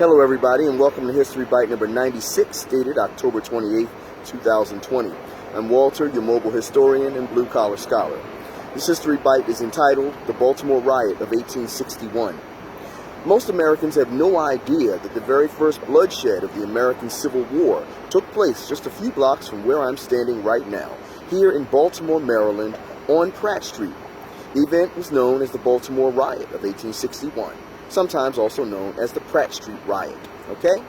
Hello everybody, and welcome to History Bite number 96, dated October 28, 2020. I'm Walter, your mobile historian and blue-collar scholar. This History Bite is entitled The Baltimore Riot of 1861. Most Americans have no idea that the very first bloodshed of the American Civil War took place just a few blocks from where I'm standing right now, here in Baltimore, Maryland, on Pratt Street. The event was known as the Baltimore Riot of 1861. Sometimes also known as the Pratt Street Riot, okay?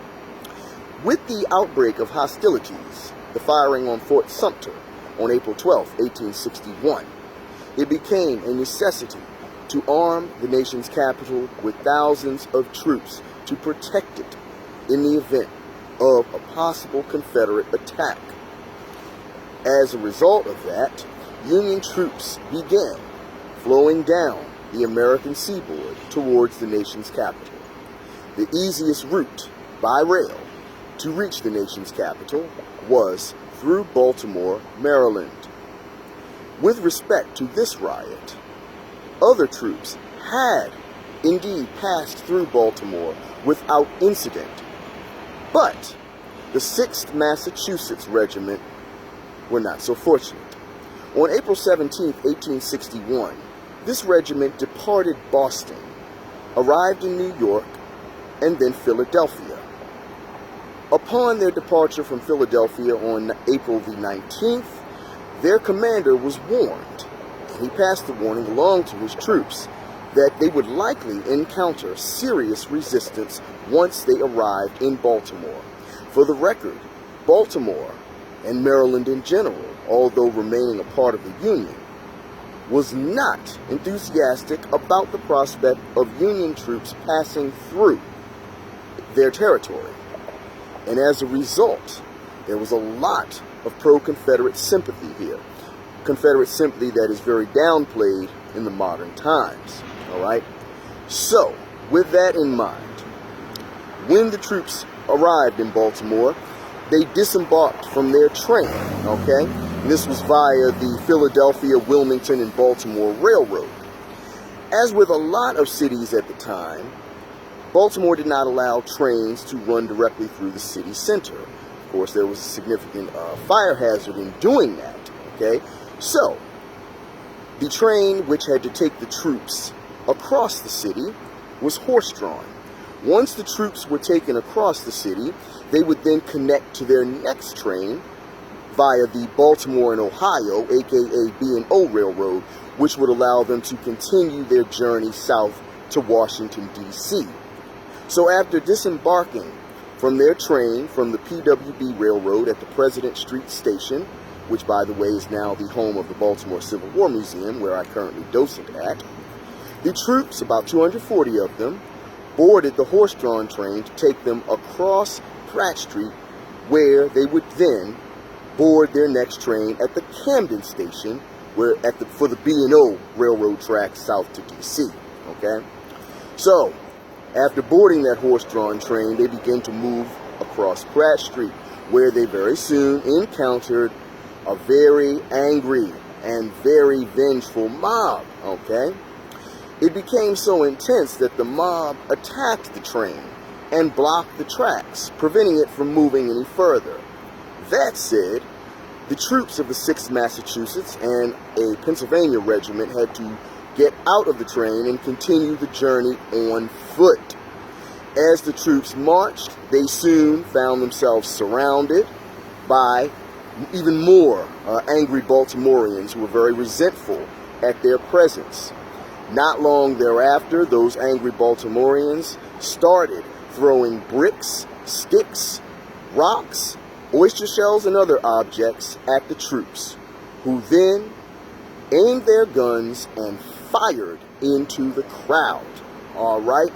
With the outbreak of hostilities, the firing on Fort Sumter on April 12, 1861, it became a necessity to arm the nation's capital with thousands of troops to protect it in the event of a possible Confederate attack. As a result of that, Union troops began flowing down the American seaboard towards the nation's capital. The easiest route by rail to reach the nation's capital was through Baltimore, Maryland. With respect to this riot, other troops had indeed passed through Baltimore without incident, but the 6th Massachusetts Regiment were not so fortunate. On April 17, 1861, this regiment departed Boston, arrived in New York, and then Philadelphia. Upon their departure from Philadelphia on April the 19th, their commander was warned, and he passed the warning along to his troops, that they would likely encounter serious resistance once they arrived in Baltimore. For the record, Baltimore, and Maryland in general, although remaining a part of the Union, was not enthusiastic about the prospect of Union troops passing through their territory. And as a result, there was a lot of pro-Confederate sympathy here. Confederate sympathy that is very downplayed in the modern times. All right? So, with that in mind, when the troops arrived in Baltimore, they disembarked from their train, okay? And this was via the Philadelphia, Wilmington, and Baltimore Railroad. As with a lot of cities at the time, Baltimore did not allow trains to run directly through the city center. Of course, there was a significant fire hazard in doing that, okay? So, the train which had to take the troops across the city was horse-drawn. Once the troops were taken across the city, they would then connect to their next train via the Baltimore and Ohio, aka B&O Railroad, which would allow them to continue their journey south to Washington, D.C. So after disembarking from their train from the PWB Railroad at the President Street Station, which by the way is now the home of the Baltimore Civil War Museum, where I currently docent at, the troops, about 240 of them, boarded the horse-drawn train to take them across Pratt Street, where they would then board their next train at the Camden Station, where for the B&O Railroad track south to D.C. Okay, so after boarding that horse-drawn train, they began to move across Pratt Street, where they very soon encountered a very angry and very vengeful mob. Okay. It became so intense that the mob attacked the train and blocked the tracks, preventing it from moving any further. That said, the troops of the 6th Massachusetts and a Pennsylvania regiment had to get out of the train and continue the journey on foot. As the troops marched, they soon found themselves surrounded by even more angry Baltimoreans who were very resentful at their presence. Not long thereafter, those angry Baltimoreans started throwing bricks, sticks, rocks, oyster shells, and other objects at the troops, who then aimed their guns and fired into the crowd. All right?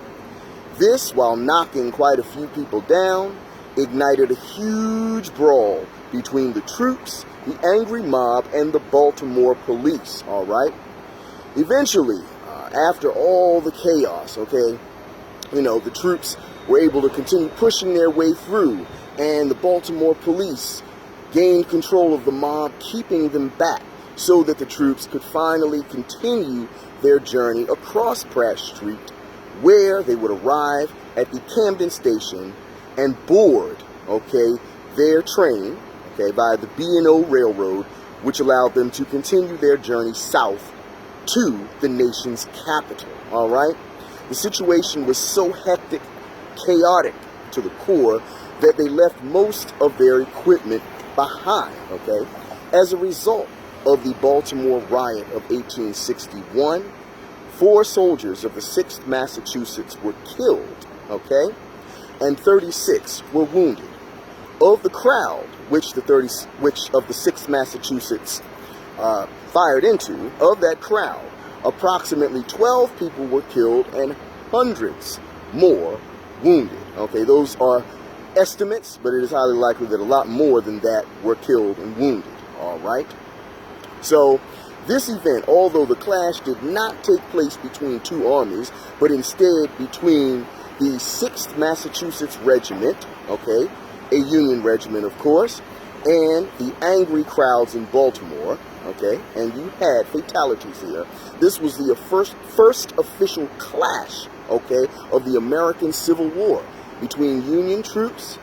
This, while knocking quite a few people down, ignited a huge brawl between the troops, the angry mob, and the Baltimore police. All right? Eventually, after all the chaos, okay, the troops were able to continue pushing their way through, and the Baltimore police gained control of the mob, keeping them back so that the troops could finally continue their journey across Pratt Street, where they would arrive at the Camden station and board, okay, their train, okay, via the B&O Railroad, which allowed them to continue their journey south to the nation's capital, all right? The situation was so hectic, chaotic to the core, that they left most of their equipment behind, okay? As a result of the Baltimore Riot of 1861, 4 soldiers of the 6th Massachusetts were killed, okay? And 36 were wounded. Of the crowd, which of the 6th Massachusetts fired into, of that crowd, approximately 12 people were killed and hundreds more wounded. Okay, those are estimates, but it is highly likely that a lot more than that were killed and wounded. All right. So this event, although the clash did not take place between 2 armies, but instead between the 6th Massachusetts Regiment, okay, a Union regiment, of course, and the angry crowds in Baltimore, okay, and you had fatalities here. This was the first official clash, okay, of the American Civil War between Union troops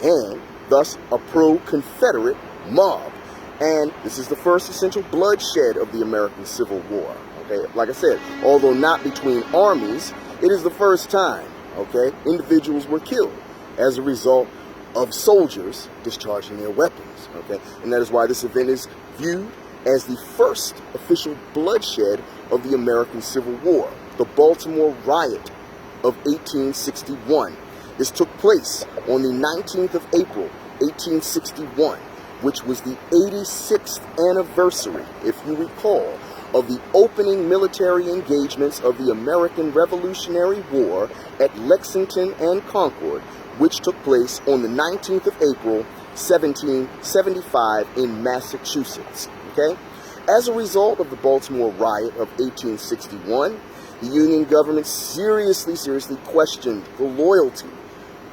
and thus a pro-Confederate mob. And this is the first essential bloodshed of the American Civil War, okay? Like I said, although not between armies, it is the first time, okay, individuals were killed as a result of soldiers discharging their weapons, okay? And that is why this event is viewed as the first official bloodshed of the American Civil War, the Baltimore Riot of 1861. This took place on the 19th of April, 1861, which was the 86th anniversary, if you recall, of the opening military engagements of the American Revolutionary War at Lexington and Concord, which took place on the 19th of April, 1775 in Massachusetts, okay? As a result of the Baltimore Riot of 1861, the Union government seriously questioned the loyalty,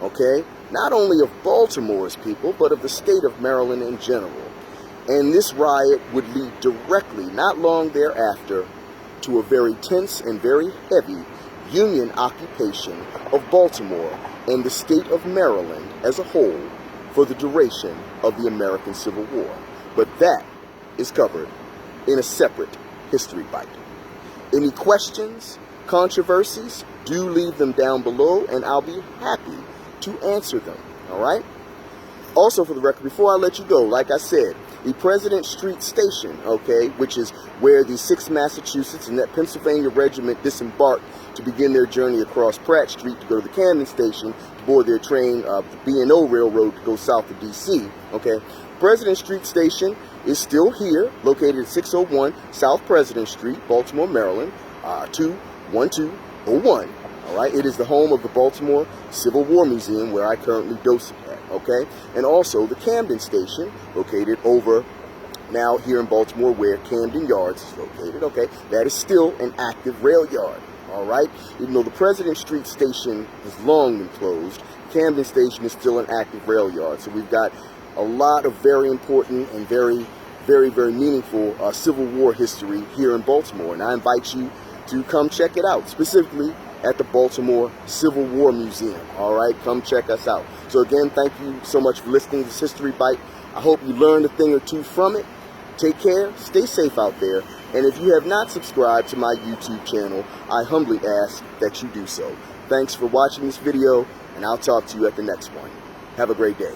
okay, not only of Baltimore's people, but of the state of Maryland in general. And this riot would lead directly, not long thereafter, to a very tense and very heavy Union occupation of Baltimore and the state of Maryland as a whole for the duration of the American Civil War. But that is covered in a separate history bite. Any questions, controversies, do leave them down below and I'll be happy to answer them, all right? Also, for the record, before I let you go, like I said, the President Street Station, okay, which is where the 6th Massachusetts and that Pennsylvania regiment disembarked to begin their journey across Pratt Street to go to the Camden Station to board their train, the B&O Railroad to go south to D.C., okay? President Street Station is still here, located at 601 South President Street, Baltimore, Maryland, 21201. All right, it is the home of the Baltimore Civil War Museum, where I currently docent at, okay? And also the Camden Station, located over now here in Baltimore, where Camden Yards is located, okay? That is still an active rail yard, all right? Even though the President Street Station has long been closed, Camden Station is still an active rail yard. So we've got a lot of very important and very meaningful Civil War history here in Baltimore. And I invite you to come check it out, specifically at the Baltimore Civil War Museum. All right, come check us out. So again, thank you so much for listening to this History Bite. I hope you learned a thing or two from it. Take care, stay safe out there, and if you have not subscribed to my YouTube channel, I humbly ask that you do so. Thanks for watching this video, and I'll talk to you at the next one. Have a great day.